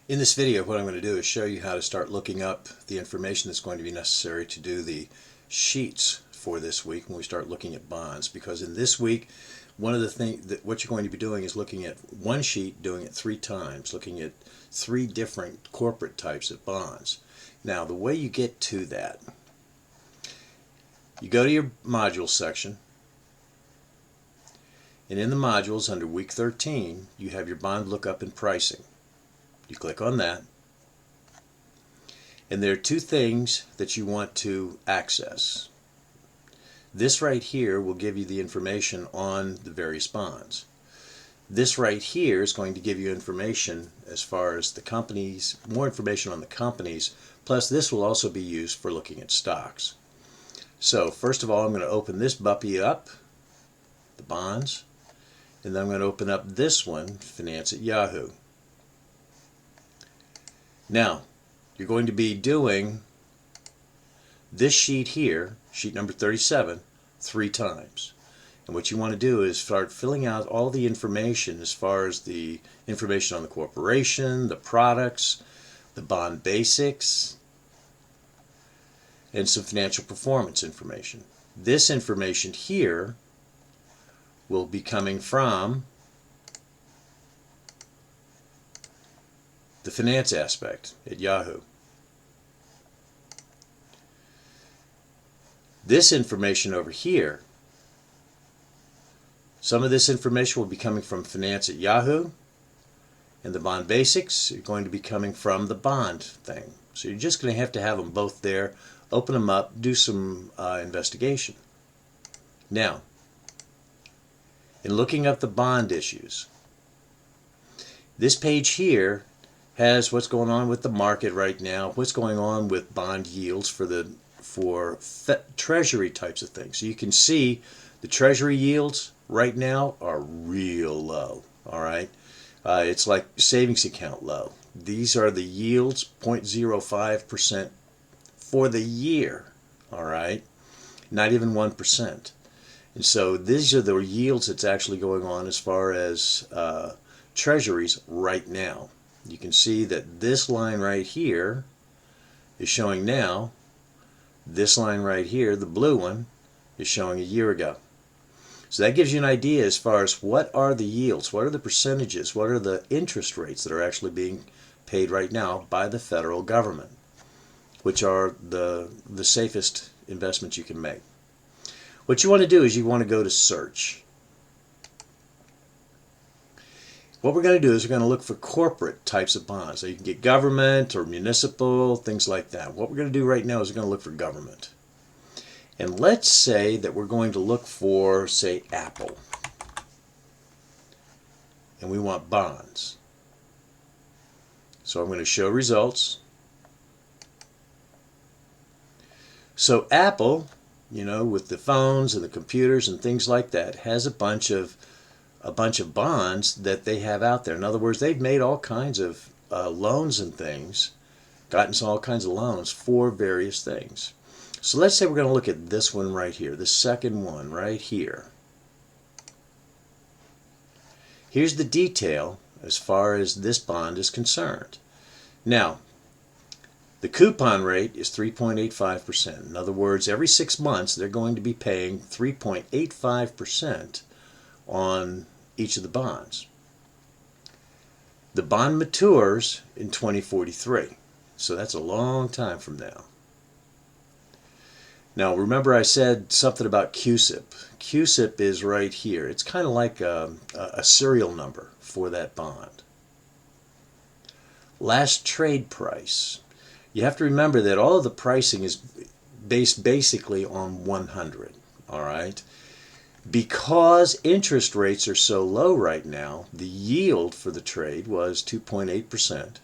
In this video, what I'm going to do is show you how to start looking up the information that's going to be necessary to do the sheets for this week when we start looking at bonds. Because in this week, one of the things that what you're going to be doing is looking at one sheet, doing it 3 times, looking at 3 different corporate types of bonds. Now, the way you get to that, you go to your modules section, and in the modules under week 13, you have your bond lookup and pricing. You click on that, and there are 2 things that you want to access. This right here will give you the information on the various bonds. This right here is going to give you information as far as the companies, more information on the companies, plus this will also be used for looking at stocks. So first of all, I'm going to open this puppy up, the bonds, and then I'm going to open up this one, Finance at Yahoo. Now, you're going to be doing this sheet here, sheet number 37, 3 times. And what you want to do is start filling out all the information as far as the information on the corporation, the products, the bond basics, and some financial performance information. This information here will be coming from the finance aspect at Yahoo. This information over here, some of this information will be coming from finance at Yahoo, and the bond basics are going to be coming from the bond thing. So you're just going to have them both there, open them up, do some investigation. Now, in looking up the bond issues, this page here has what's going on with the market right now, what's going on with bond yields for treasury types of things. So you can see the treasury yields right now are real low. All right, it's like savings account low. These are the yields, 0.05% for the year. All right, not even 1%. And so these are the yields that's actually going on as far as treasuries right now. You can see that this line right here is showing now. This line right here, the blue one, is showing a year ago. So that gives you an idea as far as what are the yields, what are the percentages, what are the interest rates that are actually being paid right now by the federal government, which are the safest investments you can make. What you want to do is you want to go to search. What we're going to do is we're going to look for corporate types of bonds. So you can get government or municipal, things like that. What we're going to do right now is we're going to look for government. And let's say that we're going to look for, say, Apple. And we want bonds. So I'm going to show results. So Apple, you know, with the phones and the computers and things like that, has a bunch of bonds that they have out there. In other words, they've made all kinds of loans and things, gotten some all kinds of loans for various things. So let's say we're going to look at this one right here, the second one right here. Here's the detail as far as this bond is concerned. Now, the coupon rate is 3.85%. In other words, every 6 months they're going to be paying 3.85% on each of the bonds. The bond matures in 2043, so that's a long time from now. Now remember I said something about QSIP. QSIP is right here. It's kind of like a serial number for that bond. Last trade price. You have to remember that all of the pricing is based basically on 100. All right? Because interest rates are so low right now, the yield for the trade was 2.8%,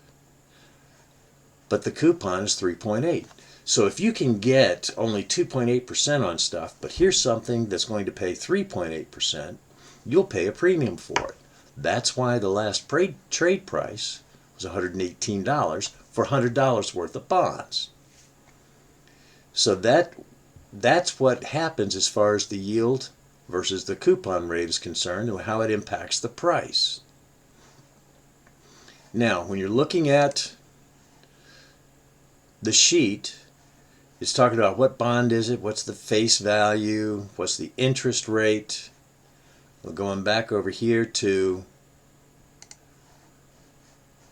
but the coupon is 3.8. So if you can get only 2.8% on stuff, but here's something that's going to pay 3.8%, you'll pay a premium for it. That's why the last trade price was $118 for $100 worth of bonds. So that's what happens as far as the yield versus the coupon rate is concerned and how it impacts the price. Now, when you're looking at the sheet, it's talking about what bond is it, what's the face value, what's the interest rate. We're going back over here to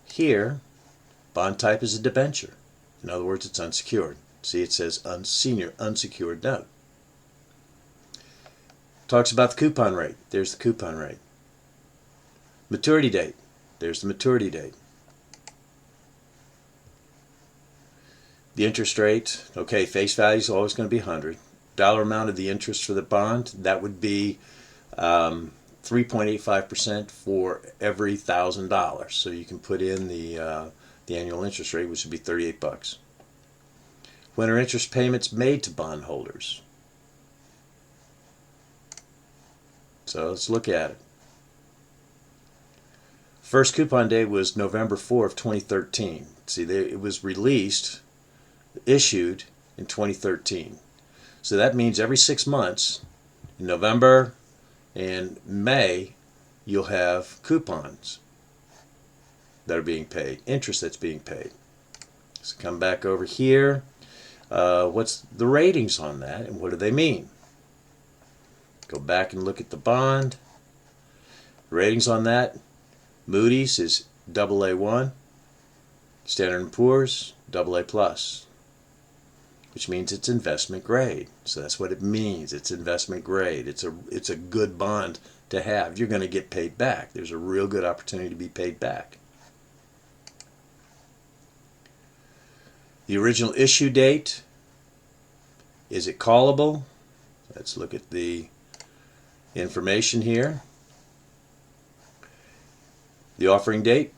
here. Bond type is a debenture. In other words, it's unsecured. See, it says senior unsecured note. Talks about the coupon rate. There's the coupon rate. Maturity date. There's the maturity date. The interest rate. Okay, face value is always going to be 100. Dollar amount of the interest for the bond, that would be 3.85% for every $1,000. So you can put in the annual interest rate, which would be $38. When are interest payments made to bondholders? So let's look at it. First coupon date was November 4 of 2013. See, it was issued in 2013. So that means every 6 months, in November and May, you'll have coupons that are being paid, interest that's being paid. So come back over here. What's the ratings on that and what do they mean? Go back and look at the bond. Ratings on that, Moody's is AA1, Standard & Poor's AA+, which means it's investment grade. So that's what it means. It's investment grade. It's a good bond to have. You're going to get paid back. There's a real good opportunity to be paid back. The original issue date, is it callable? Let's look at the information here. The offering date,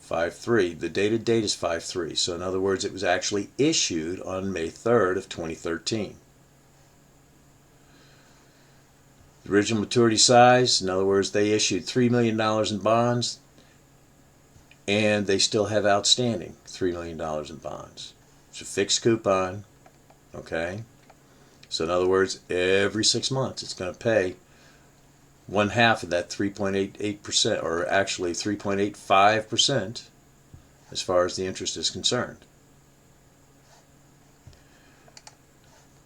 5/3. The dated date is 5/3. So in other words, it was actually issued on May 3rd of 2013. The original maturity size, in other words, they issued $3 million in bonds and they still have outstanding $3 million in bonds. It's a fixed coupon, okay? So in other words, every 6 months it's going to pay 1/2 of that 3.88%, or actually 3.85% as far as the interest is concerned.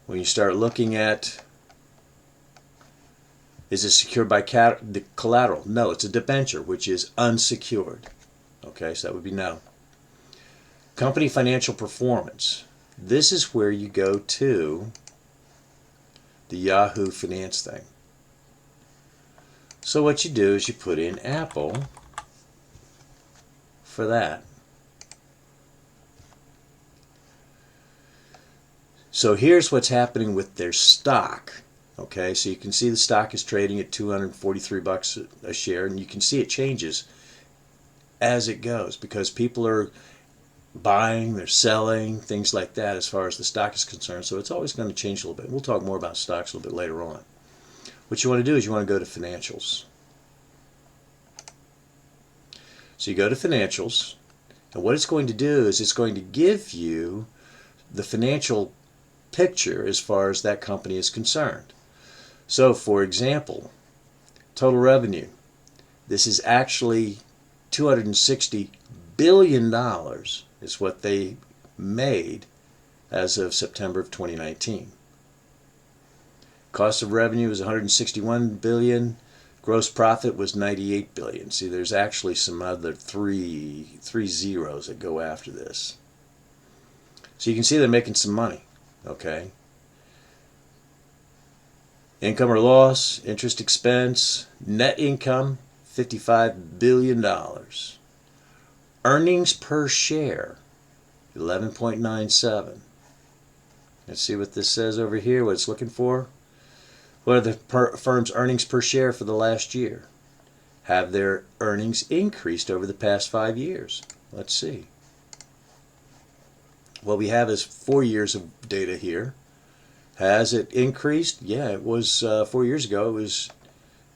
When you start looking at, is it secured by the collateral? No, it's a debenture, which is unsecured. Okay, so that would be no. Company financial performance. This is where you go to the Yahoo Finance thing. So what you do is you put in Apple for that. So here's what's happening with their stock. Okay, so you can see the stock is trading at $243 a share, and you can see it changes as it goes because people are buying, they're selling, things like that as far as the stock is concerned. So it's always going to change a little bit. We'll talk more about stocks a little bit later on. What you want to do is you want to go to financials. So you go to financials, and what it's going to do is it's going to give you the financial picture as far as that company is concerned. So for example, total revenue. This is actually $260 billion is what they made as of September of 2019. Cost of revenue is $161 billion. Gross profit was $98 billion. See, there's actually some other three zeros that go after this. So you can see they're making some money. Okay. Income or loss, interest expense, net income, $55 billion. Earnings per share, 11.97. Let's see what this says over here, what it's looking for. What are the firm's earnings per share for the last year? Have their earnings increased over the past 5 years? Let's see. What we have is 4 years of data here. Has it increased? Yeah, it was 4 years ago. It was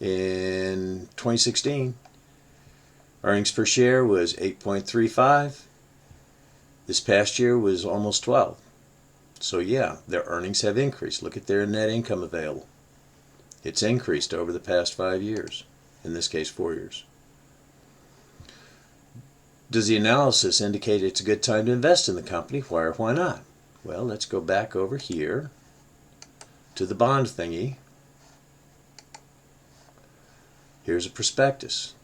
in 2016. Earnings per share was 8.35. This past year was almost 12. So yeah, their earnings have increased. Look at their net income available. It's increased over the past 5 years. In this case, 4 years. Does the analysis indicate it's a good time to invest in the company? Why or why not? Well, let's go back over here to the bond thingy. Here's a prospectus.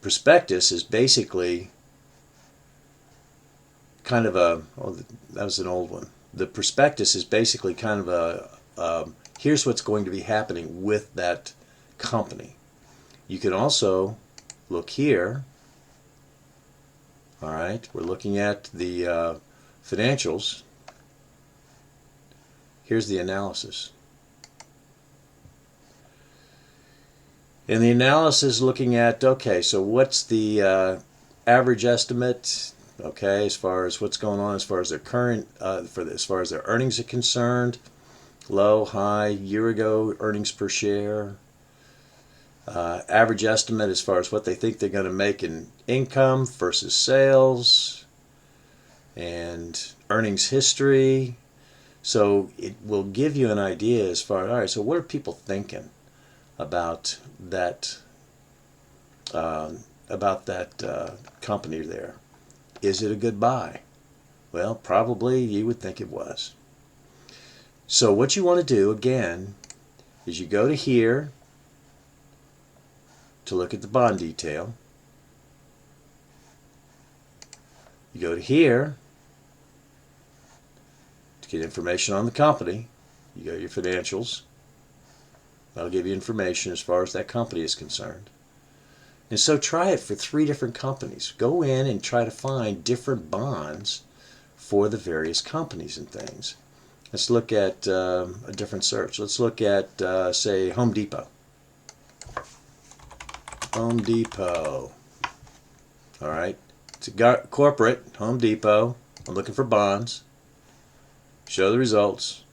Prospectus is basically kind of a, oh, that was an old one. The prospectus is basically kind of a, here's what's going to be happening with that company. You can also look here. All right, we're looking at the financials. Here's the analysis. And the analysis looking at, okay, so what's the average estimate, okay, as far as what's going on, as far as their current, as far as their earnings are concerned, low, high, year ago earnings per share, average estimate as far as what they think they're going to make in income versus sales, and earnings history. So it will give you an idea as far as, all right, so what are people thinking about that company there? Is it a good buy? Well, probably you would think it was. So what you want to do again is you go to here to look at the bond detail. You go to here to get information on the company. You go to your financials. That'll give you information as far as that company is concerned. And so try it for 3 different companies. Go in and try to find different bonds for the various companies and things. Let's look at a different search. Let's look at, say, Home Depot. Home Depot. All right. It's a corporate, Home Depot. I'm looking for bonds. Show the results.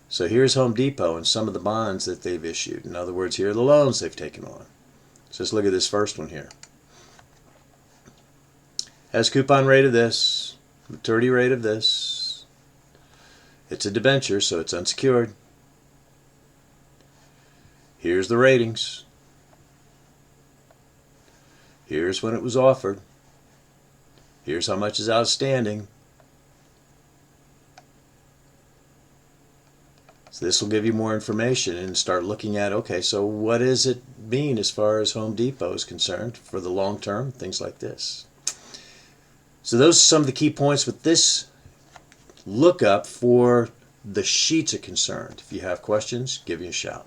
So here's Home Depot and some of the bonds that they've issued. In other words, here are the loans they've taken on. So let's look at this first one here. Has coupon rate of this, maturity rate of this. It's a debenture, so it's unsecured. Here's the ratings. Here's when it was offered. Here's how much is outstanding. So this will give you more information and start looking at, okay, so what does it mean as far as Home Depot is concerned for the long term, things like this. So those are some of the key points with this lookup for the sheets are concerned. If you have questions, give me a shout.